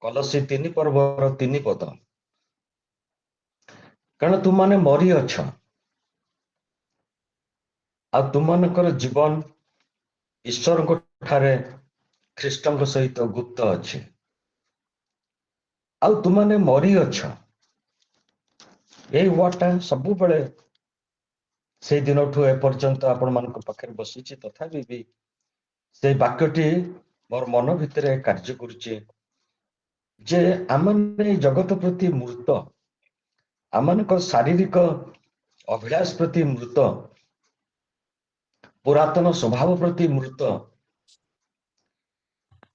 କଲସି 3 ପର୍ବର 3 ପଦ। କାରଣ ତୁମାନେ ମରି ଅଛ ଆଉ ତୁମାନଙ୍କର ଜୀବନ ଈଶ୍ୱରଙ୍କ ଠାରେ ଖ୍ରୀଷ୍ଟଙ୍କ ସହିତ ଗୁପ୍ତ ଅଛି। ଆଉ ତୁମାନେ ମରି ଅଛ, ଏଇ ୱାର୍ଡଟା ସବୁବେଳେ ସେଇ ଦିନଠୁ ଏପର୍ଯ୍ୟନ୍ତ ଆପଣମାନଙ୍କ ପାଖରେ ବସିଛି, ତଥାପି ବି ସେଇ ବାକ୍ୟଟି ମୋର ମନ ଭିତରେ କାର୍ଯ୍ୟ କରୁଛି ଯେ ଆମମାନେ ଏଇ ଜଗତ ପ୍ରତି ମୃତ, ଆମମାନଙ୍କ ଶାରୀରିକ ଅଭିଳାଷ ପ୍ରତି ମୃତ, ପୁରାତନ ସ୍ୱଭାବ ପ୍ରତି ମୃତ।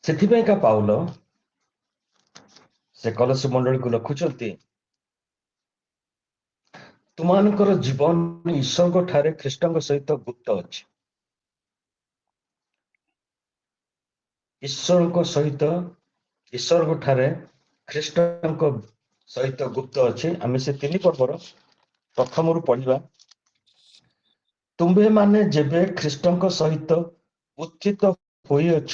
ସେଥିପାଇଁକା ପାଉଲ ସେ କଲସି ମଣ୍ଡଳୀକୁ ଲେଖୁଛନ୍ତି, ତୁମାନଙ୍କର ଜୀବନ ଈଶ୍ୱରଙ୍କ ଠାରେ ଖ୍ରୀଷ୍ଟଙ୍କ ସହିତ ଗୁପ୍ତ ଅଛି। ଈଶ୍ୱରଙ୍କ ଠାରେ ଖ୍ରୀଷ୍ଟଙ୍କ ସହିତ ଗୁପ୍ତ ଅଛି। ଆମେ ସେ 3 ପର୍ବର ପ୍ରଥମରୁ ପଢିବା। ତୁମ୍ଭେ ମାନେ ଯେବେ ଖ୍ରୀଷ୍ଟଙ୍କ ସହିତ ଉତ୍ଥିତ ହୋଇଅଛ,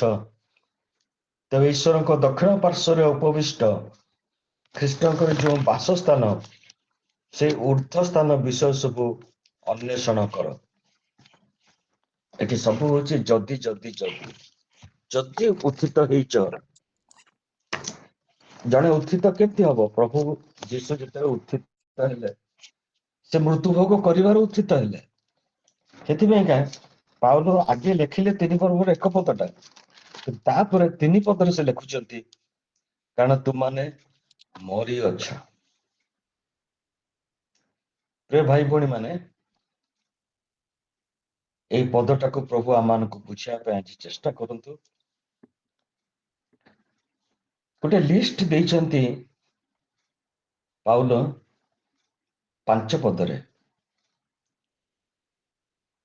ତେବେ ଈଶ୍ୱରଙ୍କ ଦକ୍ଷିଣ ପାର୍ଶ୍ୱରେ ଉପବିଷ୍ଟ ଖ୍ରୀଷ୍ଟଙ୍କର ଯେଉଁ ବାସସ୍ଥାନ, ସେ ଊର୍ଦ୍ଧ୍ୱ ସ୍ଥାନ ବିଷୟ ସବୁ ଅନ୍ୱେଷଣ କର। ଏଠି ସବୁ ହଉଛି ଯଦି ଯଦି ଯଦି ଯଦି ଉତ୍ଥିତ ହେଇଛ। ଜଣେ ଉତ୍ଥିତ କେମିତି ହବ? ପ୍ରଭୁ ଯୀଶୁ ଯେତେବେଳେ ଉତ୍ଥିତ ହେଲେ, ସେ ମୃତ୍ୟୁଭୋଗ କରିବାରୁ ଉତ୍ଥିତ ହେଲେ। ସେଥିପାଇଁକା ପାଉଲ ଆଗେ ଲେଖିଲେ 3 ପର୍ବର 1 ପଦଟା, ତାପରେ 3 ପଦରେ ସେ ଲେଖୁଛନ୍ତି, କାରଣ ତୁମାନେ ମରି ଅଛ। ପ୍ରିୟ ଭାଇ ଭଉଣୀ ମାନେ, ଏଇ ପଦଟାକୁ ପ୍ରଭୁ ଆମମାନଙ୍କୁ ବୁଝିବା ପାଇଁ ଆଜି ଚେଷ୍ଟା କରନ୍ତୁ। ଗୋଟେ ଲିଷ୍ଟ ଦେଇଛନ୍ତି ପାଉଲ 5 ପଦରେ।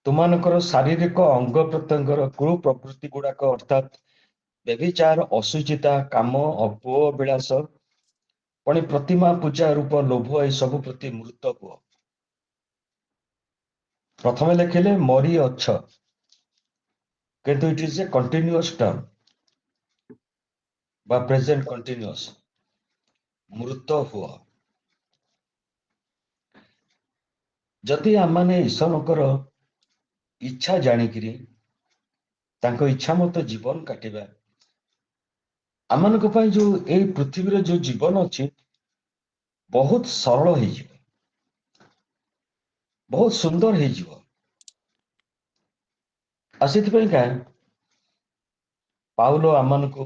ତୁମାନଙ୍କର ଶାରୀରିକ ଅଙ୍ଗ ପ୍ରତ୍ୟଙ୍ଗର କୁପ୍ରବୃତ୍ତି ଗୁଡାକ, ଅର୍ଥାତ୍ ବ୍ୟଭିଚାର, ଅଶୁଚିତା, କାମ, ଅପୋ ବିଳାସ, ପୁଣି ପ୍ରତିମା ପୂଜା ରୂପ ଲୋଭ, ଏ ସବୁ ପ୍ରତି ମୃତ ହୁଅ। ପ୍ରଥମେ ଲେଖିଲେ ମରି ଅଛ, କିନ୍ତୁ ଇଟ୍ ଇଜ ଏ କଣ୍ଟିନ୍ୟୁଅସ୍ ଟର୍ମ ବା ପ୍ରେଜେଣ୍ଟ କଣ୍ଟିନ୍ୟୁଅସ୍। ମୃତ ହୁଅ। ଯଦି ଆମମାନେ ଈଶ୍ୱରଙ୍କର ଇଚ୍ଛା ଜାଣିକିରି ତାଙ୍କ ଇଚ୍ଛା ମতো ଜୀବନ କାଟିବା, ଆମମାନଙ୍କ ପାଇଁ ଯୋଉ ଏଇ ପୃଥିବୀରେ ଯୋଉ ଜୀବନ ଅଛି ବହୁତ ସରଳ ହେଇଯିବ, ବହୁତ ସୁନ୍ଦର ହେଇଯିବ। ଆଉ ସେଥିପାଇଁକା ପାଉଲ ଆମମାନଙ୍କୁ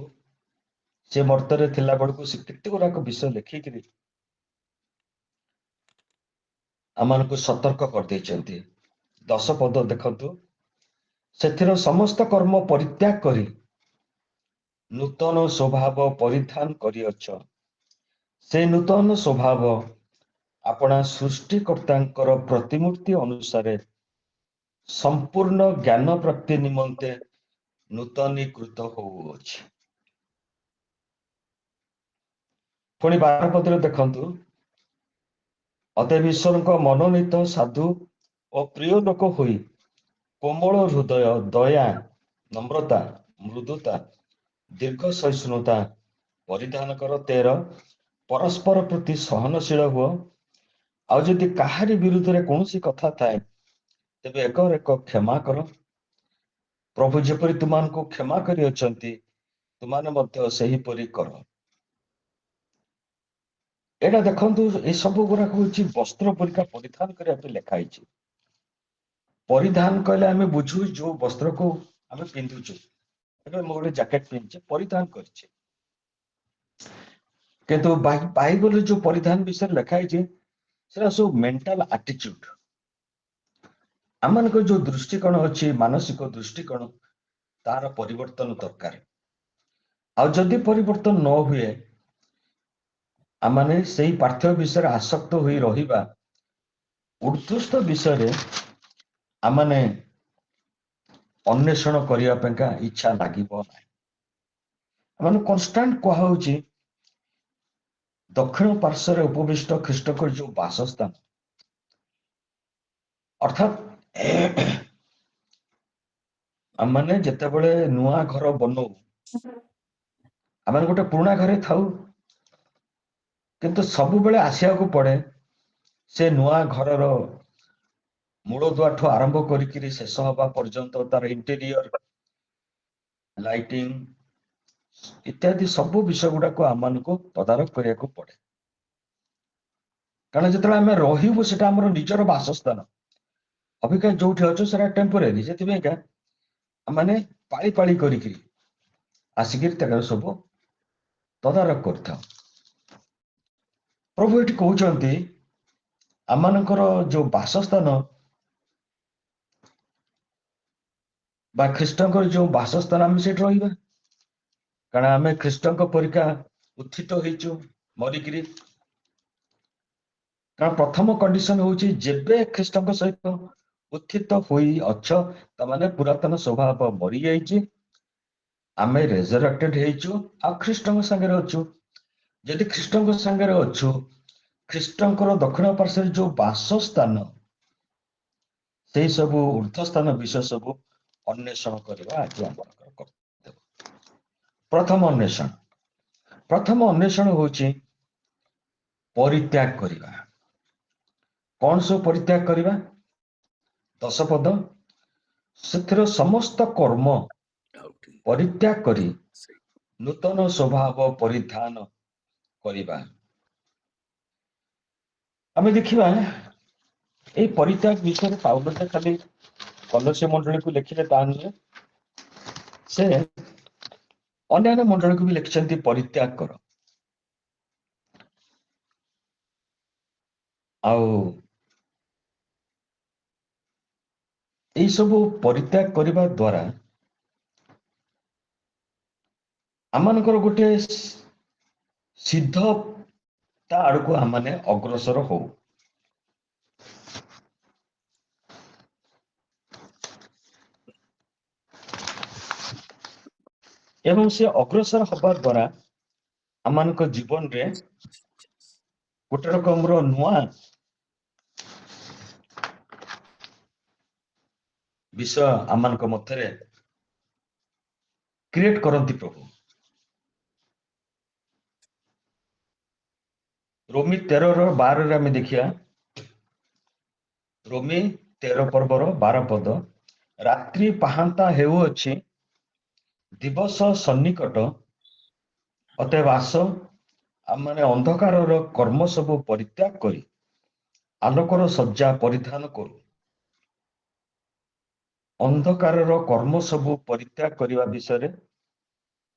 ସେ ମର୍ତ୍ତରେ ଥିଲା ବେଳକୁ ସେ କେତେ ଗୁଡାକ ବିଷୟ ଲେଖିକିରି ଆମମାନଙ୍କୁ ସତର୍କ କରିଦେଇଛନ୍ତି। 10 ପଦ ଦେଖନ୍ତୁ, ସେଥିର ସମସ୍ତ କର୍ମ ପରିତ୍ୟାଗ କରି ନୂତନ ସ୍ୱଭାବ ପରିଧାନ କରିଅଛ। ସେ ନୂତନ ସ୍ୱଭାବ ଆପଣା ସୃଷ୍ଟିକର୍ତ୍ତାଙ୍କର ପ୍ରତିମୂର୍ତ୍ତି ଅନୁସାରେ ସମ୍ପୂର୍ଣ୍ଣ ଜ୍ଞାନ ପ୍ରାପ୍ତି ନିମନ୍ତେ ନୂତନୀକୃତ ହଉଅଛି। ପୁଣି 12 ପଦରେ ଦେଖନ୍ତୁ, ଅତଏବ ଈଶ୍ୱରଙ୍କ ମନୋନୀତ ସାଧୁ ଓ ପ୍ରିୟ ଲୋକ ହୋଇ କୋମଳ ହୃଦୟ, ଦୟା, ନମ୍ରତା, ମୃଦୁତା, ଦୀର୍ଘ ସହିଷ୍ଣୁତା ପରିଧାନ କର। 13 ପରସ୍ପର ପ୍ରତି ସହନଶୀଳ ହୁଅ, ଆଉ ଯଦି କାହାରି ବିରୁଦ୍ଧରେ କୌଣସି କଥା ଥାଏ, ତେବେ ଏକର ଏକ କ୍ଷମା କର। ପ୍ରଭୁ ଯେପରି ତୁମାନଙ୍କୁ କ୍ଷମା କରିଅଛନ୍ତି, ତୁମାନେ ମଧ୍ୟ ସେହିପରି କର। ଏଇଟା ଦେଖନ୍ତୁ, ଏ ସବୁ ଗୁଡାକ ହଉଛି ବସ୍ତ୍ର ପରିକା ପରିଧାନ କରିବା ପାଇଁ ଲେଖା ହେଇଛି। ପରିଧାନ କହିଲେ ଆମେ ବୁଝୁ ଯୋଉ ବସ୍ତ୍ରକୁ ଆମେ ପିନ୍ଧୁଛୁ। ଏବେ ମୁଁ ଗୋଟେ ଜ୍ୟାକେଟ ପିନ୍ଧିଛି, ପରିଧାନ କରିଛି। କିନ୍ତୁ ବାଇବଲରେ ଯୋଉ ପରିଧାନ ବିଷୟରେ ଲେଖା ହେଇଛି, ସେଟା ସବୁ ମେଣ୍ଟାଲ ଆଟିଚ୍ୟୁଡ। ଆମମାନଙ୍କର ଯୋଉ ଦୃଷ୍ଟିକୋଣ ଅଛି, ମାନସିକ ଦୃଷ୍ଟିକୋଣ, ତାର ପରିବର୍ତ୍ତନ ଦରକାର। ଆଉ ଯଦି ପରିବର୍ତ୍ତନ ନ ହୁଏ, ଆମମାନେ ସେଇ ପାର୍ଥକ୍ୟ ବିଷୟରେ ଆସକ୍ତ ହୋଇ ରହିବା। ଉତ୍କୃଷ୍ଟ ବିଷୟରେ ଆମମାନେ ଅନ୍ୱେଷଣ କରିବା ପାଇଁକା ଇଚ୍ଛା ଲାଗିବ ନାହିଁ। ଆମମାନଙ୍କୁ କନଷ୍ଟାଣ୍ଟ କୁହାହଉଛି, ଦକ୍ଷିଣ ପାର୍ଶ୍ୱରେ ଉପବିଷ୍ଟ ଖ୍ରୀଷ୍ଟଙ୍କର ଯୋଉ ବାସସ୍ଥାନ, ଅର୍ଥାତ୍ ଆମମାନେ ଯେତେବେଳେ ନୂଆ ଘର ବନଉ, ଆମେ ଗୋଟେ ପୁରୁଣା ଘରେ ଥାଉ, କିନ୍ତୁ ସବୁବେଳେ ଆସିବାକୁ ପଡେ ସେ ନୂଆ ଘରର ମୂଳଦୁଆଠୁ ଆରମ୍ଭ କରିକିରି ଶେଷ ହବା ପର୍ଯ୍ୟନ୍ତ ତାର ଇଣ୍ଟେରିୟର ଲାଇଟିଂ ଇତ୍ୟାଦି ସବୁ ବିଷୟ ଗୁଡାକୁ ଆମମାନଙ୍କୁ ତଦାରଖ କରିବାକୁ ପଡେ। କାରଣ ଯେତେବେଳେ ଆମେ ରହିବୁ ସେଟା ଆମର ନିଜର ବାସସ୍ଥାନ। ଅବିକା ଯୋଉଠି ଅଛୁ ସେଟା ଟେମ୍ପୋରାରୀ, ସେଥିପାଇଁକା ଆମେ ପାଳି ପାଳି କରିକିରି ଆସିକିରି ତାଙ୍କର ସବୁ ତଦାରଖ କରିଥାଉ। ପ୍ରଭୁ ଏଠି କହୁଛନ୍ତି ଆମମାନଙ୍କର ଯୋଉ ବାସସ୍ଥାନ ବା ଖ୍ରୀଷ୍ଟଙ୍କର ଯୋଉ ବାସସ୍ଥାନ ଆମେ ସେଠି ରହିବା, କାରଣ ଆମେ ଖ୍ରୀଷ୍ଟଙ୍କ ପରିକା ଉତ୍ଥିତ ହେଇଛୁ ମରିକିରି। କାରଣ ପ୍ରଥମ କଣ୍ଡିସନ ହଉଛି ଯେବେ ଖ୍ରୀଷ୍ଟଙ୍କ ସହିତ ଉତ୍ଥିତ ହୋଇ ଅଛ, ତାମାନେ ପୁରାତନ ସ୍ୱଭାବ ମରିଯାଇଛି, ଆମେ ରେଜରେକ୍ଟେଡ ହେଇଛୁ ଆଉ ଖ୍ରୀଷ୍ଟଙ୍କ ସାଙ୍ଗରେ ଅଛୁ। ଯଦି ଖ୍ରୀଷ୍ଟଙ୍କ ସାଙ୍ଗରେ ଅଛୁ, ଖ୍ରୀଷ୍ଟଙ୍କର ଦକ୍ଷିଣ ପାର୍ଶ୍ୱରେ ଯୋଉ ବାସସ୍ଥାନ, ସେଇ ସବୁ ଉର୍ଦ୍ଧ୍ୱସ୍ଥାନ ବିଷୟ ସବୁ ଅନ୍ୱେଷଣ କରିବା ଆଜି ଆମମାନଙ୍କର କର୍ତ୍ତବ୍ୟ। ପ୍ରଥମ ଅନ୍ୱେଷଣ ହଉଛି ପରିତ୍ୟାଗ କରିବା। କଣ ସବୁ ପରିତ୍ୟାଗ କରିବା? 10 ପଦ, ସେଥିର ସମସ୍ତ କର୍ମ ପରିତ୍ୟାଗ କରି ନୂତନ ସ୍ୱଭାବ ପରିଧାନ କରିବା। ଆମେ ଦେଖିବା ଏଇ ପରିତ୍ୟାଗ ବିଷୟରେ ପାଉଲଟେ ଖାଲି କଲୋସ୍ୟ ମଣ୍ଡଳୀକୁ ଲେଖିଲେ ତା ନୁହେଁ, ସେ ଅନ୍ୟାନ୍ୟ ମଣ୍ଡଳୀକୁ ବି ଲେଖିଛନ୍ତି ପରିତ୍ୟାଗ କର। ଆଉ ଏଇ ସବୁ ପରିତ୍ୟାଗ କରିବା ଦ୍ୱାରା ଆମମାନଙ୍କର ଗୋଟେ ସିଦ୍ଧତା ଆଡକୁ ଆମମାନେ ଅଗ୍ରସର ହଉ। ଏବଂ ସେ ଅଗ୍ରସର ହବା ଦ୍ୱାରା ଆମମାନଙ୍କ ଜୀବନରେ ଗୋଟେ ରକମର ନୂଆ ବିଷୟ ଆମମାନଙ୍କ ମଧ୍ୟରେ କ୍ରିଏଟ କରନ୍ତି ପ୍ରଭୁ। ରୋମୀ 13:12 ଆମେ ଦେଖିବା, ରୋମୀ 13 ପର୍ବର 12 ପଦ, ରାତ୍ରି ପାହାନ୍ତା ହେଉଅଛି, ଦିବସ ସନ୍ନିକଟ, ଅତଏବ ଆସ ଆମମାନେ ଅନ୍ଧକାରର କର୍ମ ସବୁ ପରିତ୍ୟାଗ କରି ଆଲୋକର ଶଯ୍ୟା ପରିଧାନ କରୁ। ଅନ୍ଧକାରର କର୍ମ ସବୁ ପରିତ୍ୟାଗ କରିବା ବିଷୟରେ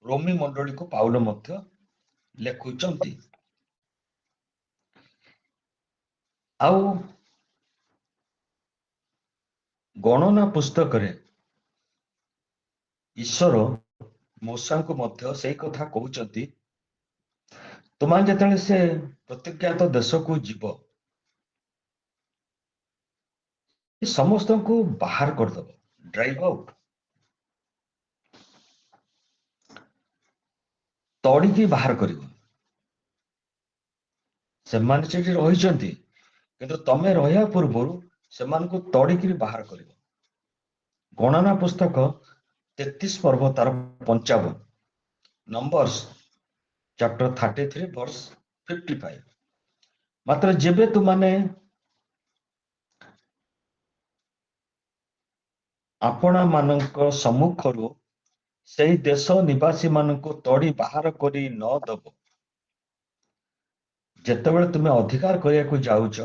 ରୋମୀ ମଣ୍ଡଳୀକୁ ପାଉଲ ମଧ୍ୟ ଲେଖୁଛନ୍ତି। ଆଉ ଗଣନା ପୁସ୍ତକରେ ଈଶ୍ୱର ମୂଷାଙ୍କୁ ମଧ୍ୟ ସେଇ କଥା କହୁଛନ୍ତି, ତୁମେ ଯେତେବେଳେ ସେ ପ୍ରତିଜ୍ଞାତ ଦେଶକୁ ଯିବ, ସମସ୍ତଙ୍କୁ ବାହାର କରିଦବ, ଡ୍ରାଇଭ ଆଉଟ୍, ତଡିକି ବାହାର କରିବ। ସେମାନେ ସେଠି ରହିଛନ୍ତି, କିନ୍ତୁ ତମେ ରହିବା ପୂର୍ବରୁ ସେମାନଙ୍କୁ ତଡିକିରି ବାହାର କରିବ। ଗଣନା ପୁସ୍ତକ 33 ପର୍ବ ତାର 55, ନମ୍ବର୍ସ ଚାପ୍ଟର 33 ଭର୍ସ 55। ମାତ୍ର ଯେବେ ତୁମାନେ ଆପଣା ମାନଙ୍କ ସମ୍ମୁଖରୁ ସେଇ ଦେଶ ନିବାସୀ ମାନଙ୍କୁ ତଡି ବାହାର କରି ନ ଦବ, ଯେତେବେଳେ ତୁମେ ଅଧିକାର କରିବାକୁ ଯାଉଛ,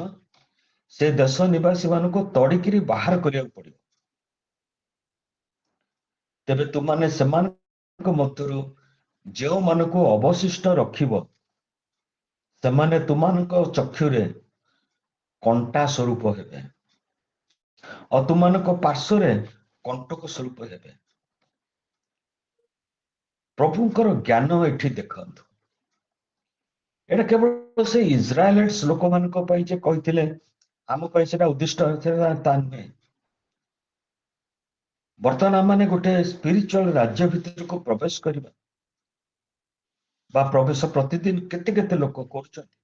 ସେ ଦେଶ ନିବାସୀ ମାନଙ୍କୁ ତଡିକିରି ବାହାର କରିବାକୁ ପଡିବ। ତେବେ ତୁମାନେ ସେମାନଙ୍କ ମଧ୍ୟରୁ ଯେଉଁମାନଙ୍କୁ ଅବଶିଷ୍ଟ ରଖିବ, ସେମାନେ ତୁମାନଙ୍କ ଚକ୍ଷୁରେ କଣ୍ଟା ସ୍ୱରୂପ ହେବେ ଆଉ ତୁମାନଙ୍କ ପାର୍ଶ୍ୱରେ କଣ୍ଟକ ସ୍ୱରୂପ ହେବେ। ପ୍ରଭୁଙ୍କର ଜ୍ଞାନ ଏଠି ଦେଖନ୍ତୁ। ଏଇଟା କେବଳ ସେ ଇସ୍ରାଏଲିଟ୍ସ ଲୋକମାନଙ୍କ ପାଇଁ ଯେ କହିଥିଲେ, ଆମ ପାଇଁ ସେଟା ଉଦ୍ଦିଷ୍ଟ ତା ନୁହେଁ। ବର୍ତ୍ତମାନ ଆମମାନେ ଗୋଟେ ସ୍ପିରିଚୁଆଲ ରାଜ୍ୟ ଭିତରକୁ ପ୍ରବେଶ କରିବା, ବା ପ୍ରବେଶ ପ୍ରତିଦିନ କେତେ କେତେ ଲୋକ କରୁଛନ୍ତି।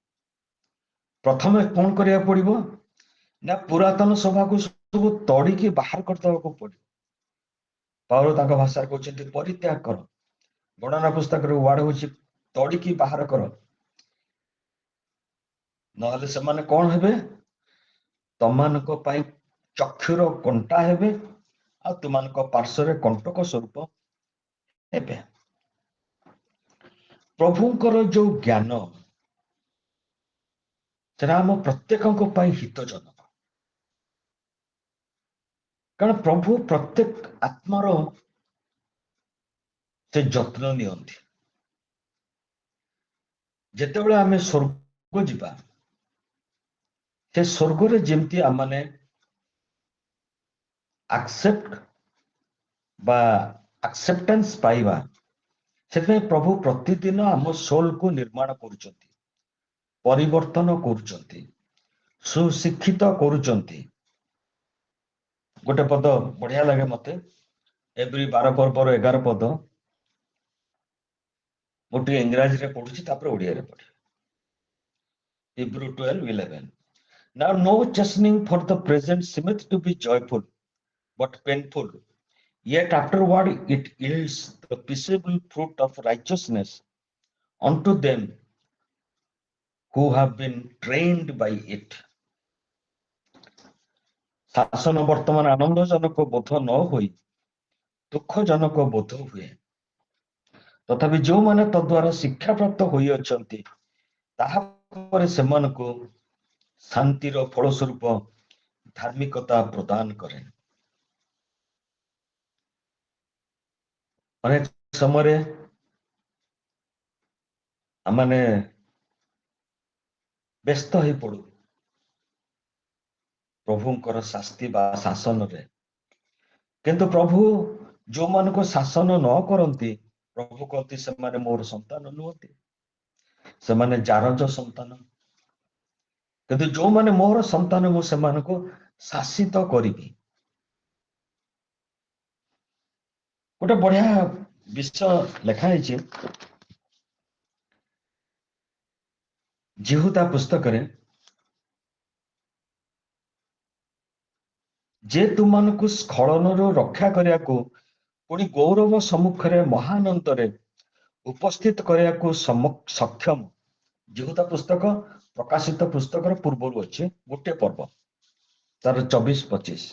ପ୍ରଥମେ କଣ କରିବାକୁ ପଡିବ ନା ପୁରାତନ ସଭାକୁ ସବୁ ତଡିକି ବାହାର କରିଦେବାକୁ ପଡିବ। ପାଉଲ ତାଙ୍କ ଭାଷାରେ କହୁଛନ୍ତି ପରିତ୍ୟାଗ କର। ଗଣନା ପୁସ୍ତକରେ ୱାର୍ଡ ହଉଛି ତଡିକି ବାହାର କର। ନହେଲେ ସେମାନେ କଣ ହେବେ? ତମାନଙ୍କ ପାଇଁ ଚକ୍ଷୁର କଣ୍ଟା ହେବେ ଆଉ ତୁମାନଙ୍କ ପାର୍ଶ୍ୱରେ କଣ୍ଟକ ସ୍ୱରୂପ ହେବେ। ପ୍ରଭୁଙ୍କର ଯୋଉ ଜ୍ଞାନ, ସେଟା ଆମ ପ୍ରତ୍ୟେକଙ୍କ ପାଇଁ ହିତଜନକ। କାରଣ ପ୍ରଭୁ ପ୍ରତ୍ୟେକ ଆତ୍ମାର ସେ ଯତ୍ନ ନିଅନ୍ତି। ଯେତେବେଳେ ଆମେ ସ୍ୱର୍ଗ ଯିବା, ସେ ସ୍ୱର୍ଗରେ ଯେମିତି ଆମମାନେ ଆକ୍ସେପ୍ଟ ବା ଆକ୍ସେପ୍ଟାନ୍ସ ପାଇବା, ସେଥିପାଇଁ ପ୍ରଭୁ ପ୍ରତିଦିନ ଆମ ସୋଲକୁ ନିର୍ମାଣ କରୁଛନ୍ତି, ପରିବର୍ତ୍ତନ କରୁଛନ୍ତି, ସୁଶିକ୍ଷିତ କରୁଛନ୍ତି। ଗୋଟେ ପଦ ବଢିଆ ଲାଗେ ମତେ, ଏଭ୍ରି 12 ପର୍ବର 11 ପଦ। ମୁଁ ଟିକେ ଇଂରାଜୀରେ ପଢୁଛି, ତାପରେ ଓଡ଼ିଆରେ ପଢିବି। Hebrew 12:11. Now no chastening for the present seemeth to be joyful, but painful. Yet afterward it yields the peaceable fruit of righteousness unto them who have been trained by it. ଶାସନ ବର୍ତ୍ତମାନ ଆନନ୍ଦଜନକ ବୋଧ ନ ହୋଇ ଦୁଃଖଜନକ ବୋଧ ହୁଏ। ତଥାପି ଯେଉଁମାନେ ତଦ୍ୱାରା ଶିକ୍ଷାପ୍ରାପ୍ତ ହୋଇଅଛନ୍ତି, ତାହା ପରେ ସେମାନଙ୍କୁ ଶାନ୍ତିର ଫଳସ୍ୱରୂପ ଧାର୍ମିକତା ପ୍ରଦାନ କରେ। ଅନେକ ସମୟରେ ଆମମାନେ ବ୍ୟସ୍ତ ହେଇ ପଡୁ ପ୍ରଭୁଙ୍କର ଶାସ୍ତି ବା ଶାସନରେ, କିନ୍ତୁ ପ୍ରଭୁ ଯୋଉମାନଙ୍କୁ ଶାସନ ନ କରନ୍ତି, ପ୍ରଭୁ କହନ୍ତି ସେମାନେ ମୋର ସନ୍ତାନ ନୁହନ୍ତି, ସେମାନେ ଜାରଜ ସନ୍ତାନ। କିନ୍ତୁ ଯୋଉମାନେ ମୋର ସନ୍ତାନ, ମୁଁ ସେମାନଙ୍କୁ ଶାସିତ କରିବି। ଗୋଟେ ବଢିଆ ବିଷୟ ଲେଖା ହେଇଛି ଜିହୁଦା ପୁସ୍ତକରେ, ଯେ ତୁମମାନଙ୍କୁ ସ୍ଖଳନରୁ ରକ୍ଷା କରିବାକୁ ପୁଣି ଗୌରବ ସମ୍ମୁଖରେ ମହାନନ୍ଦରେ ଉପସ୍ଥିତ କରିବାକୁ ସକ୍ଷମ। ଜିହୁଦା ପୁସ୍ତକ ପ୍ରକାଶିତ ପୁସ୍ତକର ପୂର୍ବରୁ ଅଛି ଗୋଟେ ପର୍ବ, ତାର 24-25।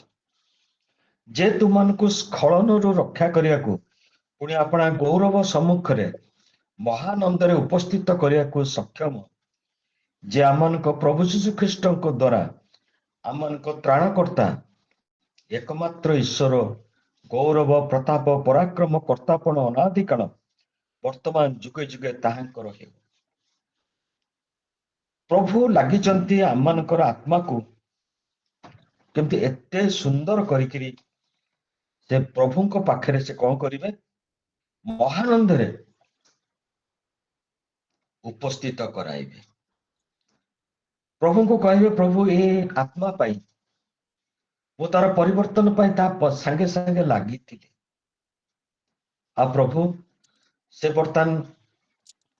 ଯେ ତୁମମାନଙ୍କୁ ସ୍ଖଳନରୁ ରକ୍ଷା କରିବାକୁ ପୁଣି ଆପଣା ଗୌରବ ସମ୍ମୁଖରେ ମହାନନ୍ଦରେ ଉପସ୍ଥିତ କରିବାକୁ ସକ୍ଷମ, ଯେ ଆମମାନଙ୍କ ପ୍ରଭୁ ଯୀଶୁ ଖ୍ରୀଷ୍ଟଙ୍କ ଦ୍ୱାରା ଆମମାନଙ୍କ ତ୍ରାଣକର୍ତ୍ତା, ଏକମାତ୍ର ଈଶ୍ୱର, ଗୌରବ ପ୍ରତାପ ପରାକ୍ରମ କର୍ତ୍ତାପଣ ଅନାଦିକାଳ ବର୍ତ୍ତମାନ ଯୁଗେ ଯୁଗେ ତାହାଙ୍କର ହେଉ। ପ୍ରଭୁ ଲାଗିଛନ୍ତି ଆମମାନଙ୍କର ଆତ୍ମାକୁ କେମିତି ଏତେ ସୁନ୍ଦର କରିକିରି ସେ ପ୍ରଭୁଙ୍କ ପାଖରେ ସେ କଣ କରିବେ? ମହାନନ୍ଦରେ ଉପସ୍ଥିତ କରାଇବେ। ପ୍ରଭୁଙ୍କୁ କହିବେ, ପ୍ରଭୁ ଏ ଆତ୍ମା ପାଇଁ ମୁଁ ତାର ପରିବର୍ତ୍ତନ ପାଇଁ ତା ସାଙ୍ଗେ ସାଙ୍ଗେ ଲାଗିଥିଲି। ଆଉ ପ୍ରଭୁ ସେ ବର୍ତ୍ତମାନ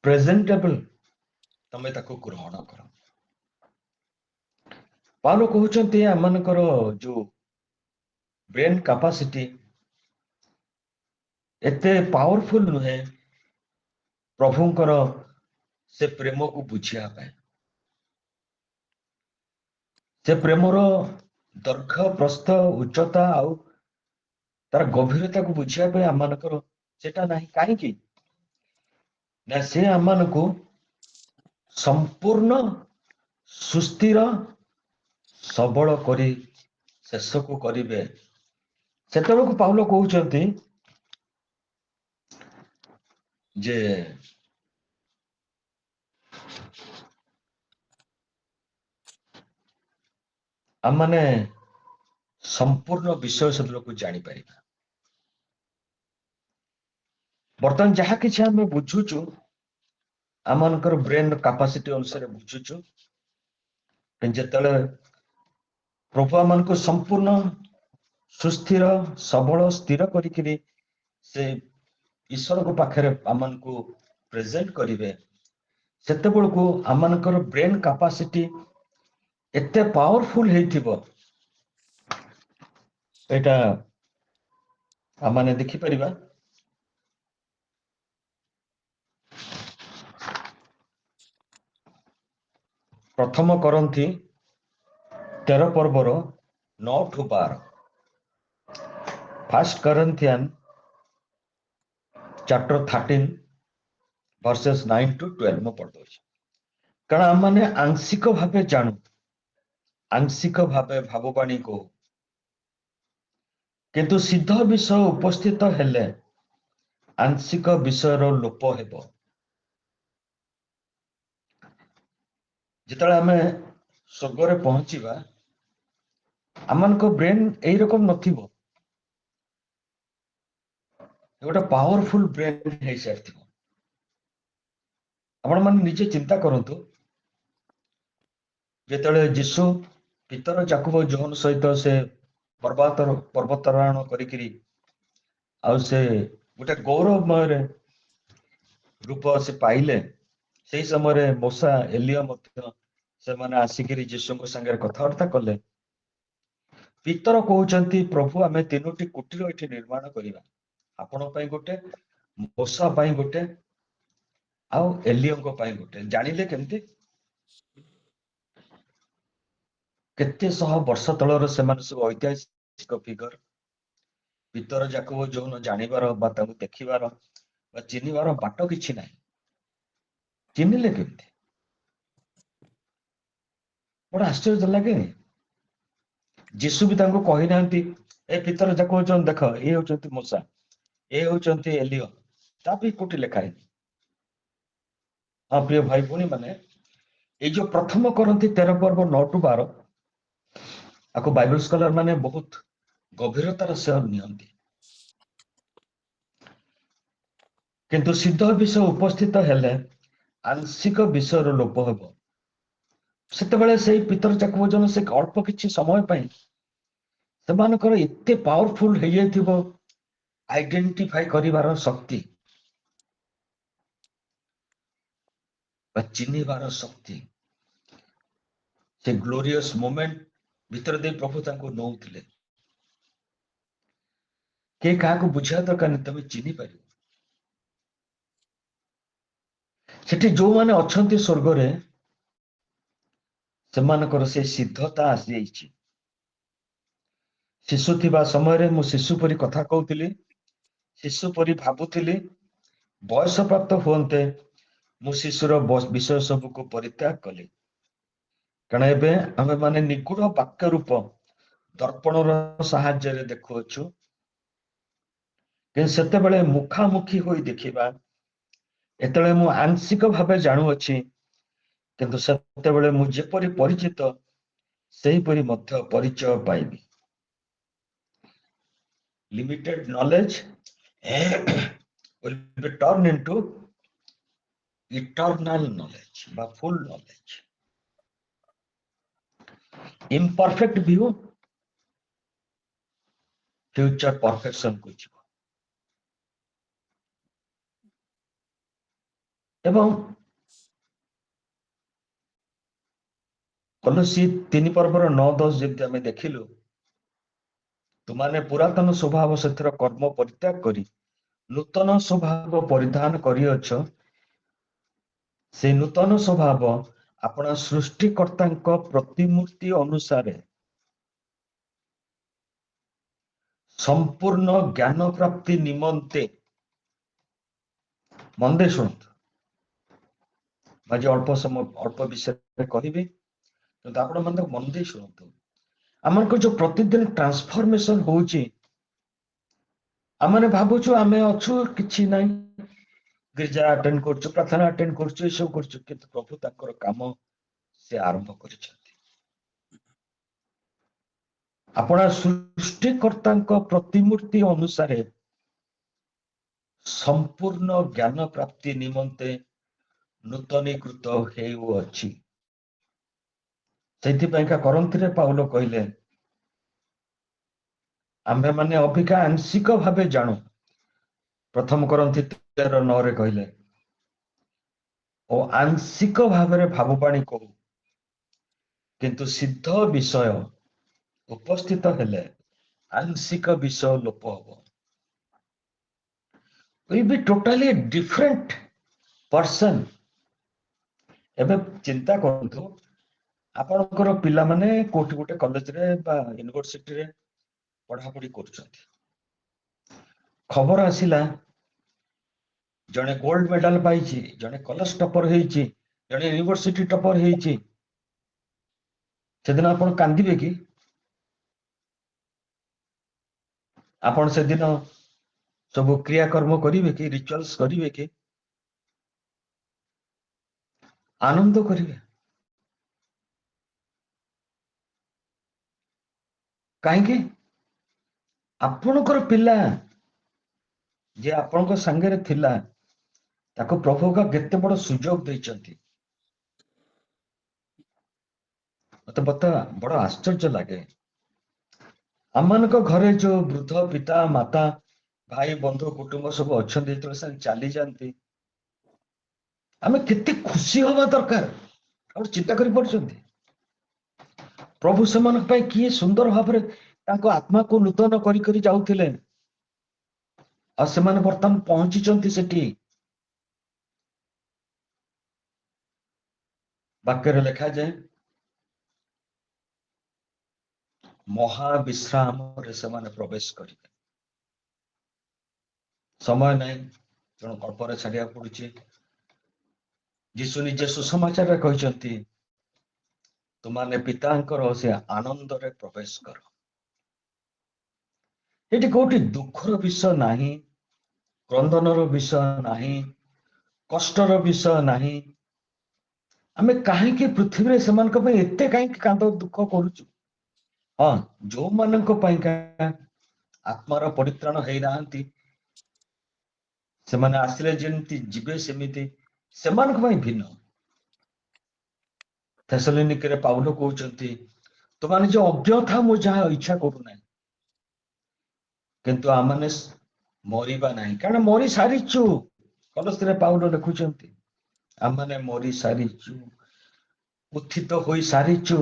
ପ୍ରେଜେଣ୍ଟେବଲ, ତମେ ତାକୁ ଗ୍ରହଣ କର। ପାଉଲ କହୁଛନ୍ତି ଆମମାନଙ୍କର ଯୋଉ ବ୍ରେନ କାପାସିଟି ଏତେ ପାୱାରଫୁଲ ନୁହେଁ ପ୍ରଭୁଙ୍କର ସେ ପ୍ରେମକୁ ବୁଝିବା ପାଇଁ। ସେ ପ୍ରେମର ଦୈର୍ଘ୍ୟ, ପ୍ରସ୍ଥ, ଉଚ୍ଚତା ଆଉ ତାର ଗଭୀରତାକୁ ବୁଝିବା ପାଇଁ ଆମମାନଙ୍କର ସେଟା ନାହିଁ। କାହିଁକି ନା ସେ ଆମମାନଙ୍କୁ ସମ୍ପୂର୍ଣ୍ଣ ସୁସ୍ଥିର ସବଳ କରି ଶେଷକୁ କରିବେ। ସେତେବେଳକୁ ପାଉଲ କହୁଛନ୍ତି ଯେ ଆମମାନେ ସମ୍ପୂର୍ଣ୍ଣ ବିଷୟ ସବୁକୁ ଜାଣିପାରିବା। ବର୍ତ୍ତମାନ ଯାହା କିଛି ଆମେ ବୁଝୁଛୁ, ଆମମାନଙ୍କର ବ୍ରେନ କାପାସିଟି ଅନୁସାରେ ବୁଝୁଛୁ, ଯେତେବେଳେ ପ୍ରଭୁ ଆମମାନଙ୍କୁ ସମ୍ପୂର୍ଣ୍ଣ ସୁସ୍ଥିର ସବଳ ସ୍ଥିର କରିକିରି ସେ ଈଶ୍ୱରଙ୍କ ପାଖରେ ଆମମାନଙ୍କୁ ପ୍ରେଜେଣ୍ଟ କରିବେ, ସେତେବେଳକୁ ଆମମାନଙ୍କର ବ୍ରେନ କାପାସିଟି ଏତେ ପାୱାରଫୁଲ ହେଇଥିବ, ଏଇଟା ଆମମାନେ ଦେଖିପାରିବା। प्रथम करंथी 13 पर्वर 9 to 12 first Corinthian chapter 13 verses 9 to 12 में पढ़ दो कारण आम मैंने आंशिक भावे जानू आंशिक भावे भाववाणी को किंतु सिद्ध विषय उपस्थित हेले आंशिक विषय लोप हेब जिते आम स्वर्ग में पहुंचवा आम ब्रेन यही रकम नथिबो गोटे पावरफुल ब्रेन हो सारी आपण मैंने निजे चिंता करंतु जेतले जीशु पितर जाकुब जोहन सहित से पर्वतारोहण करिकिरी आउ से गोटे गौरवमय रूप से पाइले से समय मोसा एलिया से माने आसिकिरी जीशु संगे कथबार्ता कले पितर कहते प्रभु आम 3टी कुटीर ये निर्माण करवा आपण गोटे मोसा गोटे आउ एलियों गोटे जानिले केमती केते शह वर्ष तलर से सब ऐतिहासिक फिगर पितर जाकुब जो जानिबार देखिबार चिन्हबार बाट किछि नाही चिन्हिले केमती बड़ा आश्चर्य लगे जीशु भी कही ना ए पितर जाकुब देख ये होचंती मूसा ये होचंती एलियो ता भी कोटी लिखा है हाँ प्रिय भाई भौणी माने ये जो प्रथम करंती 13 पर्व 9 टू 12 आपको बाइबल स्कॉलर माने बहुत गभीरतार सह नियंती किंतु सिद्ध विषय उपस्थित हेले आंशिक विषय लोप हेब सेतेबेले से पितर जाकुब जन से अल्प किछि समय पाई सेमानकर एते पावरफुल हो जाइथिबो आइडेंटिफाई करिवार शक्ति चिन्हबार शक्ति से ग्लोरियस मोमेंट भीतर दे प्रभु तांको नौथिले के काको बुझा दरकार नहीं तमे चिन्हि पारिबो सेठी जो माने अछंती स्वर्ग रे सेमानकर से सिद्धता आसी जाइछि शिशु थिबा समय रे मु शिशु परी कथा कहउतिली शिशु परी भाबुतिली बयस प्राप्त होते मु शिशुर विषय सब को परित्याग कली कारण एबे आमे माने निगूढ़ वाक्य रूप दर्पण साहाय्य रे देखुछु कि सेतेबेले मुखामुखी होई देखिबा एतले मु आंशिक भावे जानु अछि किंतु सेतेबेले मु जेपरि परिचित सही परि मध्य परिचय पाइबी limited knowledge will be turned into eternal knowledge বা full knowledge imperfect view future perfection को ଯିବ ଏବଂ କଲୋସି 3 पर्वर 9-10 ଯେମିତି ଆମେ ଦେଖିଲୁ ତୁମାନେ ପୁରାତନ ସ୍ୱଭାବ ସେଥିର କର୍ମ ପରିତ୍ୟାଗ କରି ନୂତନ ସ୍ୱଭାବ ପରିଧାନ କରିଅଛ ସେ ନୂତନ ସ୍ୱଭାବ ଆପଣ ସୃଷ୍ଟିକର୍ତ୍ତାଙ୍କ ପ୍ରତିମୂର୍ତ୍ତି ଅନୁସାରେ संपूर्ण ज्ञान प्राप्ति निमंते मन दे शुणु आज अल्प समय अल्प विषय कहबी तो आपण मन मन दे शुणु आम जो प्रतिदिन ट्रांसफॉर्मेशन होची आमने भाबुछु आमे अछु किछि नाही गिरजा अटेंड करछु प्रार्थना अटेंड करछु सब करछु किंतु प्रभु ताकर काम से आरंभ करिछथि आपण सृष्टिकर्ताଙ୍କ प्रतिमूर्ति अनुसारे संपूर्ण ज्ञान प्राप्ति निमंते नूतनीकृत हेउअछि सेथिपाइका करंथीरे पाउलो कहिले आम्भे माने अभिका आंशिक भावे जानु प्रथम करंथी 13:9 रे कहिले ओ आंशिक भावे भाववाणी कहू किंतु सिद्ध विषय उपस्थित हेले आंशिक विषय लोप हबो will be totally different person एबे चिंता करंतु ଆପଣଙ୍କର ପିଲାମାନେ କୋଉଠି ଗୋଟେ କଲେଜରେ ବା ୟୁନିଭର୍ସିଟିରେ ପଢାପଢି କରୁଛନ୍ତି, ଖବର ଆସିଲା ଜଣେ ଗୋଲ୍ଡ ମେଡାଲ ପାଇଛି, ଜଣେ କଲେଜ ଟପର ହେଇଛି, ଜଣେ ୟୁନିଭର୍ସିଟି ଟପର ହେଇଛି, ସେଦିନ ଆପଣ କାନ୍ଦିବେ କି? ଆପଣ ସେଦିନ ସବୁ କ୍ରିୟାକର୍ମ କରିବେ କି, ରିଚୁଆଲ୍ସ କରିବେ କି, ଆନନ୍ଦ କରିବେ? କାହିଁକି? ଆପଣଙ୍କର ପିଲା ଯେ ଆପଣଙ୍କ ସାଙ୍ଗରେ ଥିଲା, ତାକୁ ପ୍ରଭୁ କେତେ ବଡ ସୁଯୋଗ ଦେଇଛନ୍ତି। ମତେ ବଡ ଆଶ୍ଚର୍ଯ୍ୟ ଲାଗେ, ଆମମାନଙ୍କ ଘରେ ଯୋଉ ବୃଦ୍ଧ ପିତା ମାତା ଭାଇ ବନ୍ଧୁ କୁଟୁମ୍ବ ସବୁ ଅଛନ୍ତି, ଯେତେବେଳେ ସେମାନେ ଚାଲିଯାଆନ୍ତି, ଆମେ କେତେ ଖୁସି ହବା ଦରକାର। ଆପଣ ଚିନ୍ତା କରିପାରୁଛନ୍ତି? ପ୍ରଭୁ ସେମାନଙ୍କ ପାଇଁ କିଏ ସୁନ୍ଦର ଭାବରେ ତାଙ୍କ ଆତ୍ମାକୁ ନୂତନ କରି କରି ଯାଉଥିଲେ, ଆଉ ସେମାନେ ବର୍ତ୍ତମାନ ପହଞ୍ଚିଛନ୍ତି ସେଠି। ବାକ୍ୟରେ ଲେଖାଯାଏ, ମହାବିଶ୍ରାମରେ ସେମାନେ ପ୍ରବେଶ କରିବେ। ସମୟ ନାହିଁ, ତେଣୁ ଅଳ୍ପରେ ଛାଡିବାକୁ ପଡୁଛି। ଯୀଶୁ ନିଜେ ସୁସମାଚାରରେ କହିଛନ୍ତି, ତୁମାନେ ପିତାଙ୍କର ସେ ଆନନ୍ଦରେ ପ୍ରବେଶ କର। ଏଠି କୋଉଠି ଦୁଃଖର ବିଷୟ ନାହିଁ, କ୍ରନ୍ଦନର ବିଷୟ ନାହିଁ, କଷ୍ଟର ବିଷୟ ନାହିଁ। ଆମେ କାହିଁକି ପୃଥିବୀରେ ସେମାନଙ୍କ ପାଇଁ ଏତେ କାହିଁକି କାନ୍ଦ ଦୁଃଖ କରୁଛୁ? ହଁ, ଯୋଉମାନଙ୍କ ପାଇଁକା ଆତ୍ମାର ପରିତ୍ରାଣ ହେଇନାହାନ୍ତି, ସେମାନେ ଆସିଲେ ଯେମିତି ଯିବେ ସେମିତି, ସେମାନଙ୍କ ପାଇଁ ଭିନ୍ନ। ଥେସଲୋନିକେରେ ପାଉଲ କହୁଛନ୍ତି, ତୁମାନେ ଯେ ଅଜ୍ଞ ଥାଅ ମୁଁ ଯାହା ଇଚ୍ଛା କରୁନାହିଁ, କିନ୍ତୁ ଆମମାନେ ମରିବା ନାହିଁ, କାରଣ ମରି ସାରିଛୁ। କଲୋସ୍ୟରେ ପାଉଲ ଲେଖୁଛନ୍ତି, ଆମମାନେ ମରି ସାରିଛୁ, ଉତ୍ଥିତ ହୋଇ ସାରିଛୁ।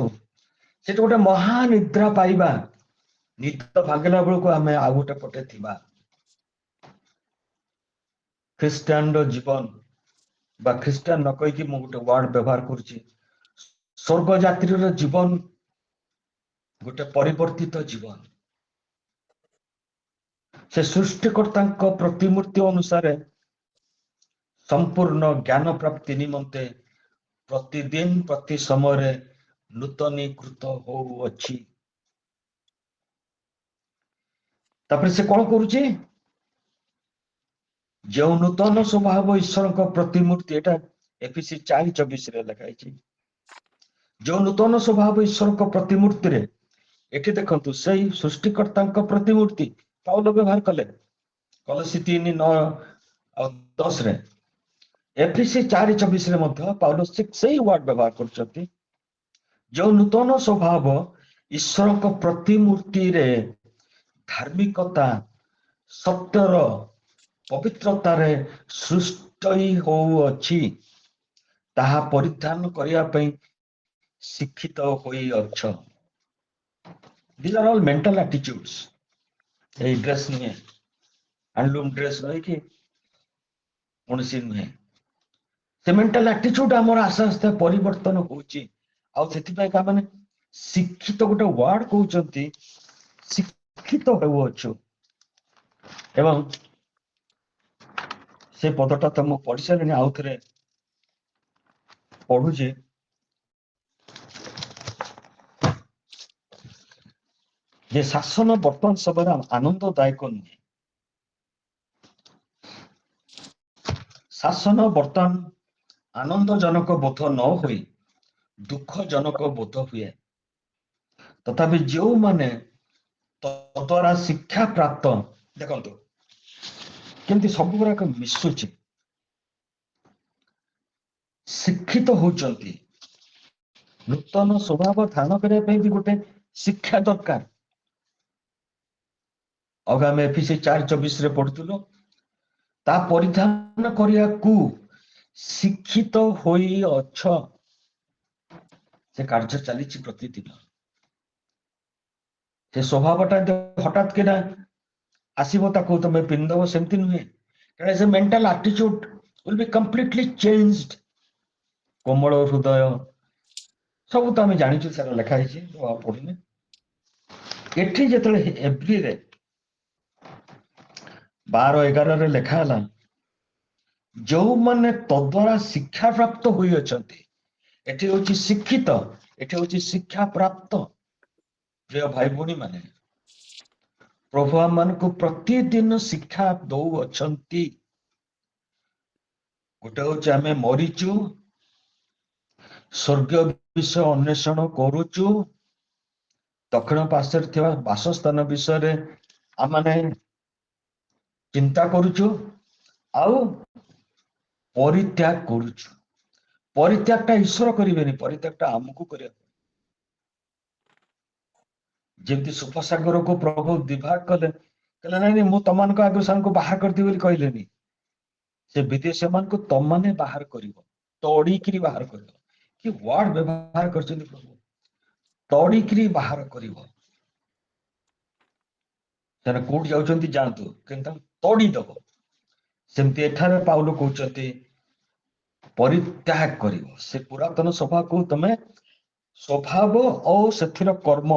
ସେଠି ଗୋଟେ ମହାନିଦ୍ରା ପାଇବା, ନିଦ ଭାଙ୍ଗିଲା ବେଳକୁ ଆମେ ଆଉ ଗୋଟେ ପଟେ ଥିବା। ଖ୍ରୀଷ୍ଟିଆନର ଜୀବନ, ବା ଖ୍ରୀଷ୍ଟିଆନ ନ କହିକି ମୁଁ ଗୋଟେ ୱାର୍ଡ ବ୍ୟବହାର କରୁଛି, ସ୍ୱର୍ଗ ଯାତ୍ରୀର ଜୀବନ ଗୋଟେ ପରିବର୍ତ୍ତିତ ଜୀବନ। ସେ ସୃଷ୍ଟିକର୍ତ୍ତାଙ୍କ ପ୍ରତିମୂର୍ତ୍ତି ଅନୁସାରେ ସମ୍ପୂର୍ଣ୍ଣ ଜ୍ଞାନ ପ୍ରାପ୍ତି ନିମନ୍ତେ ପ୍ରତିଦିନ ପ୍ରତି ସମୟରେ ନୂତନୀକୃତ ହଉଅଛି। ତାପରେ ସେ କଣ କରୁଛି? ଯେଉଁ ନୂତନ ସ୍ୱଭାବ ଈଶ୍ୱରଙ୍କ ପ୍ରତିମୂର୍ତ୍ତି, ଏଟା ଏଫିସି 4:24 ଲେଖା ହେଇଛି, ଯେଉଁ ନୂତନ ସ୍ୱଭାବ ଈଶ୍ୱରଙ୍କ ପ୍ରତିମୂର୍ତ୍ତିରେ, ଏଠି ଦେଖନ୍ତୁ ସେଇ ସୃଷ୍ଟିକର୍ତ୍ତାଙ୍କ ପ୍ରତିମୂର୍ତ୍ତି ପାଉଲ ବ୍ୟବହାର କଲେ କଲୋସୀ 3:9 ଆଉ 10ରେ, ଏଫିସି 4:24 ମଧ୍ୟ ପାଉଲ ସେଇ ୱାର୍ଡ ବ୍ୟବହାର କରୁଛନ୍ତି, ଯେଉଁ ନୂତନ ସ୍ୱଭାବ ଈଶ୍ୱରଙ୍କ ପ୍ରତିମୂର୍ତ୍ତିରେ ଧାର୍ମିକତା, ସତ୍ୟର, ପବିତ୍ରତାରେ ସୃଷ୍ଟି ହଉଅଛି, ତାହା ପରିଧାନ କରିବା ପାଇଁ ଶିକ୍ଷିତ ହୋଇଅଛ। These are all mental attitudes. ଏଇ ଡ୍ରେସ୍ ନୁହେଁ, ହ୍ୟାଣ୍ଡଲୁମ୍ ଡ୍ରେସ୍ ନୁହେଁ କି କୌଣସି ନୁହେଁ। ସେ ମେଣ୍ଟାଲ ଆଟିଚ୍ୟୁଡ ଆମର ଆସ୍ତେ ଆସ୍ତେ ପରିବର୍ତ୍ତନ ହଉଛି, ଆଉ ସେଥିପାଇଁ ମାନେ ଶିକ୍ଷିତ ଗୋଟେ ୱାର୍ଡ କହୁଛନ୍ତି, ଶିକ୍ଷିତ ହେଉଅଛୁ। ଏବଂ ସେ ପଦଟା ତ ମୁଁ ପଢି ସାରିଲିଣି, ଆଉ ଥରେ ପଢୁଛି। ଯେ ଶାସନ ବର୍ତ୍ତମାନ ସମୟରେ ଆନନ୍ଦଦାୟକ ନୁହେଁ। ଶାସନ ବର୍ତ୍ତମାନ ଆନନ୍ଦଜନକ ବୋଧ ନ ହୋଇ ଦୁଃଖଜନକ ବୋଧ ହୁଏ। ତଥାପି ଯେଉଁମାନେ ତଦ୍ୱାରା ଶିକ୍ଷା ପ୍ରାପ୍ତ, ଦେଖନ୍ତୁ କେମିତି ସବୁ ଗୁଡାକ ମିଶୁଛି, ଶିକ୍ଷିତ ହଉଛନ୍ତି। ନୂତନ ସ୍ୱଭାବ ଧାରଣ କରିବା ପାଇଁ ବି ଗୋଟେ ଶିକ୍ଷା ଦରକାର। ଆଉ ଆମେ ଏଫିସି 4:24 ପଢୁଥିଲୁ, ତା ପରିଧାନ କରିବାକୁ ଶିକ୍ଷିତ ହୋଇଅଛ। ସେ କାର୍ଯ୍ୟ ଚାଲିଛି ପ୍ରତିଦିନ। ସେ ସ୍ୱଭାବଟା ହଠାତ୍ କିନା ଆସିବ, ତାକୁ ତମେ ପିନ୍ଧିଦବ ସେମିତି ନୁହେଁ, କାରଣ ସେ ମେଣ୍ଟାଲ ଆଟିଚ୍ୟୁଡ will be completely changed। କୋମଳ ହୃଦୟ, ସବୁ ତ ଆମେ ଜାଣିଛୁ, ସେଟା ଲେଖା ହେଇଛି, ଆଉ ପଢିନି। ଏଠି ଯେତେବେଳେ ଏବ୍ରିରେ 12-11 ଲେଖା ହେଲା, ଯୋଉମାନେ ତଦ୍ୱାରା ଶିକ୍ଷା ପ୍ରାପ୍ତ ହୋଇଅଛନ୍ତି, ଏଠି ହଉଛି ଶିକ୍ଷିତ, ଏଠି ହଉଛି ଶିକ୍ଷା ପ୍ରାପ୍ତ। ପ୍ରିୟ ଭାଇ ଭଉଣୀ ମାନେ, ପ୍ରଭୁ ଆମମାନଙ୍କୁ ପ୍ରତିଦିନ ଶିକ୍ଷା ଦଉଅଛନ୍ତି। ଗୋଟେ ହଉଛି ଆମେ ମରିଛୁ, ସ୍ୱର୍ଗ ବିଷୟ ଅନ୍ୱେଷଣ କରୁଛୁ, ଦକ୍ଷିଣ ପାର୍ଶ୍ୱରେ ଥିବା ବାସସ୍ଥାନ ବିଷୟରେ ଆମେ ଚିନ୍ତା କରୁଛୁ, ଆଉ ପରିତ୍ୟାଗ କରୁଛୁ। ପରିତ୍ୟାଗଟା ଈଶ୍ୱର କରିବେନି, ପରିତ୍ୟାଗଟା ଆମକୁ କରିବାକୁ। ଯେମିତି ସୁପସାଗରକୁ ପ୍ରଭୁ ବିଭାଗ କଲେ, କହିଲେ ନାଇଁ ନାଇଁ, ମୁଁ ତମମାନଙ୍କ ଆଗରୁ ସେମାନଙ୍କୁ ବାହାର କରିଦେବି ବୋଲି କହିଲେନି, ସେ ବିଦେଶୀ ମାନଙ୍କୁ ତମମାନେ ବାହାର କରିବ, ତଡିକିରି ବାହାର କରିବ। କି ୱାର୍ଡ ବ୍ୟବହାର କରିଛନ୍ତି ପ୍ରଭୁ, ତଡିକିରି ବାହାର କରିବ। ସେମାନେ କୋଉଠି ଯାଉଛନ୍ତି ଯାଆନ୍ତୁ, କିନ୍ତୁ ତାଙ୍କୁ ତଡିଦବ। ସେମିତି ଏଠାରେ ପାଉଲ କହୁଛନ୍ତି ପରିତ୍ୟାଗ କରିବ। ସେ ପୁରାତନ ସ୍ୱଭାବକୁ ତମେ ସ୍ୱଭାବ ଓ ସେଥିର କର୍ମ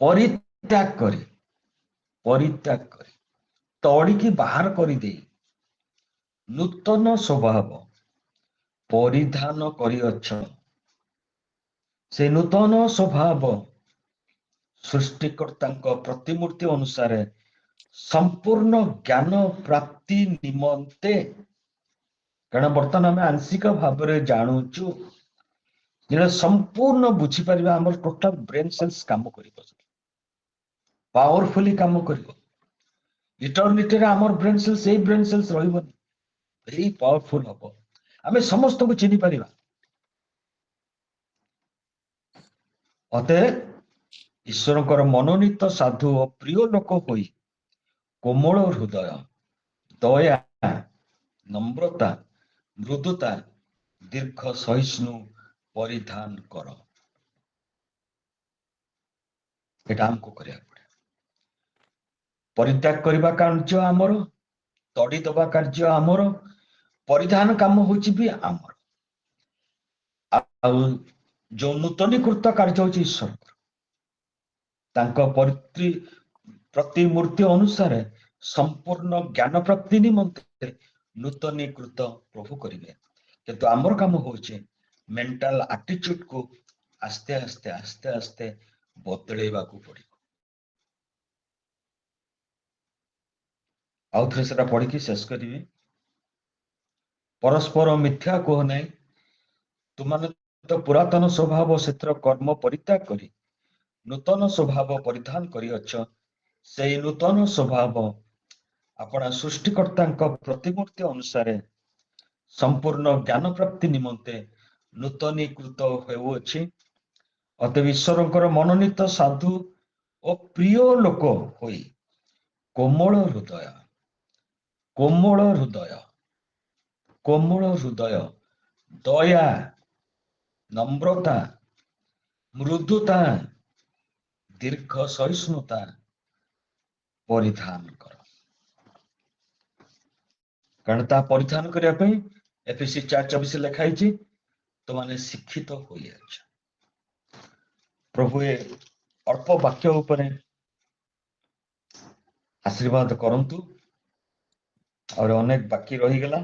ପରିତ୍ୟାଗ କରି ତଡିକି ବାହାର କରିଦେଇ ନୂତନ ସ୍ୱଭାବ ପରିଧାନ କରିଅଛ। ସେ ନୂତନ ସ୍ୱଭାବ ସୃଷ୍ଟିକର୍ତ୍ତାଙ୍କ ପ୍ରତିମୂର୍ତ୍ତି ଅନୁସାରେ ସମ୍ପୂର୍ଣ୍ଣ ଜ୍ଞାନ ପ୍ରାପ୍ତି ନିମନ୍ତେ, କାରଣ ବର୍ତ୍ତମାନ ଆମେ ଆଂଶିକ ଭାବରେ ଜାଣୁଛୁ, ଯେଟା ସମ୍ପୂର୍ଣ୍ଣ ବୁଝିପାରିବା, ଆମର ଟୋଟାଲ ବ୍ରେନ ସେଲ୍ସ କାମ କରିବ, ପାୱାରଫୁଲି କାମ କରିବ। ଇଟର୍ନିଟିରେ ଆମର ବ୍ରେନ ସେଲ୍ସ, ଏଇ ବ୍ରେନ ସେଲ୍ସ ରହିବନି, ଭେରି ପାୱାରଫୁଲ ହବ। ଆମେ ସମସ୍ତଙ୍କୁ ଚିହ୍ନି ପାରିବା। ଅତଏବ ଈଶ୍ୱରଙ୍କର ମନୋନୀତ ସାଧୁ ଓ ପ୍ରିୟ ଲୋକ ହୋଇ କୋମଳ ହୃଦୟ, ଦୟା, ନମ୍ରତା, ମୃଦୁତା, ଦୀର୍ଘ ସହିଷ୍ଣୁ ପରିଧାନ କର। ଏଟା ଆମକୁ କରିବାକୁ ପଡେ। ପରିତ୍ୟାଗ କରିବା କାର୍ଯ୍ୟ ଆମର, ତଡିଦବା କାର୍ଯ୍ୟ ଆମର, ପରିଧାନ କାମ ହଉଛି ବି ଆମର। ଆଉ ଯୋଉ ନୂତନୀକୃତ କାର୍ଯ୍ୟ ହଉଛି ଈଶ୍ୱରଙ୍କର, ତାଙ୍କ ପ୍ରତିମୂର୍ତ୍ତି ଅନୁସାରେ ସମ୍ପୂର୍ଣ୍ଣ ଜ୍ଞାନ ପ୍ରାପ୍ତି ନିମନ୍ତେ ନୂତନୀକୃତ ପ୍ରଭୁ କରିବେ। କିନ୍ତୁ ଆମର କାମ ହଉଛି ମେଣ୍ଟାଲ ଆଟିଚ୍ୟୁଡକୁ ଆସ୍ତେ ଆସ୍ତେ ଆସ୍ତେ ଆସ୍ତେ ବଦଳେଇବାକୁ ପଡିବ। ଆଉ ଥରେ ସେଟା ପଢିକି ଶେଷ କରିବି। ପରସ୍ପର ମିଥ୍ୟା କୁହ ନାହିଁ, ତୁମାନେ ତ ପୁରାତନ ସ୍ୱଭାବ ସେଥିର କର୍ମ ପରିତ୍ୟାଗ କରି ନୂତନ ସ୍ୱଭାବ ପରିଧାନ କରିଅଛ। ସେଇ ନୂତନ ସ୍ୱଭାବ ଆପଣା ସୃଷ୍ଟିକର୍ତ୍ତାଙ୍କ ପ୍ରତିମୂର୍ତ୍ତି ଅନୁସାରେ ସମ୍ପୂର୍ଣ୍ଣ ଜ୍ଞାନ ପ୍ରାପ୍ତି ନିମନ୍ତେ ନୂତନୀକୃତ ହେଉଅଛି। ଅତଏବ ଈଶ୍ୱରଙ୍କର ମନୋନୀତ ସାଧୁ ଓ ପ୍ରିୟ ଲୋକ ହୋଇ କୋମଳ ହୃଦୟ, କୋମଳ ହୃଦୟ, କୋମଳ ହୃଦୟ, ଦୟା, ନମ୍ରତା, ମୃଦୁତା, ଦୀର୍ଘ ସହିଷ୍ଣୁତା ପରିଧାନ କର। କାରଣ ତାହା ପରିଧାନ କରିବା ପାଇଁ ଏଫେସୀ 4:24 ଲେଖା ହେଇଛି, ତୁମମାନେ ଶିକ୍ଷିତ ହୋଇଅଛ। ପ୍ରଭୁ ଏ ଅଳ୍ପ ବାକ୍ୟ ଉପରେ ଆଶୀର୍ବାଦ କରନ୍ତୁ। ଆହୁରି ଅନେକ ବାକି ରହିଗଲା।